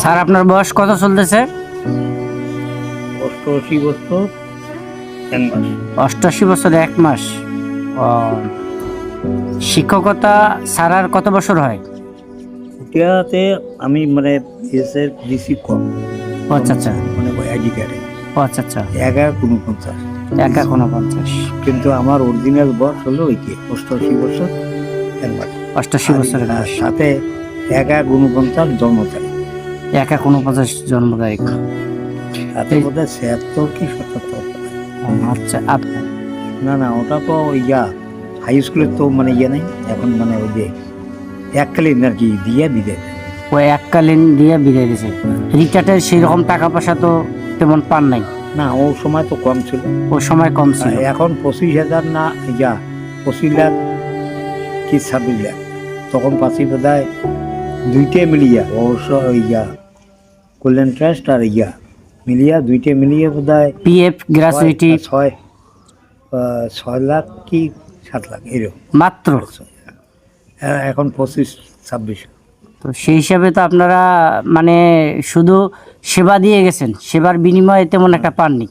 Sir আপনার বয়স কত চলতেছে? 88 বছর 1 মাস। 88 বছর 1 মাস। ও, শিক্ষকতা স্যার আর কত বছর হয়? এটাতে আমি মানে এসের বেশি কম ও আচ্ছা আচ্ছা, মানে আইডি কার্ডে ও আচ্ছা আচ্ছা, 1149, একা 49, কিন্তু আমার অরিজিনাল বয়স হলো ওই কি 88 বছর 1 মাস। 88 বছরের আর বয়স, সাথে 1149 জন্ম তারিখ, একা 49 জন্ম তারিখ। তাতে বোধহয় 76 কি 77। আচ্ছা না ওটা তো ইয়া হাই স্কুলের তো মানে ইয়ে নেই এখন, মানে ওই যে এককালীন আর কি দিয়ে বিদেয়। ও এককালীন দিয়ে বিদায় দিয়েছে। রিটার্টের সেই রকম টাকা পয়সা তো তেমন পান নাই? না ও সময় তো কম ছিল, ও সময় কম ছিল। এখন 25,000 না ইয়া 25 লাখ কি 26 লাখ, তখন পাশি বোধ হয় দুইটে মিলিয়া অবশ্য ইয়া কল্যাণ ট্রাস্ট আর ইয়া মিলিয়া দুইটে মিলিয়ে বোধ হয় পিএফ গ্র্যাচুইটি 6 লাখ কি 7 লাখ এরকম মাত্র। এখন 25-26। তো সেই হিসাবে তো আপনারা মানে শুধু সেবা দিয়ে গেছেন, সেবার বিনিময়ে তেমন একটা পাননি।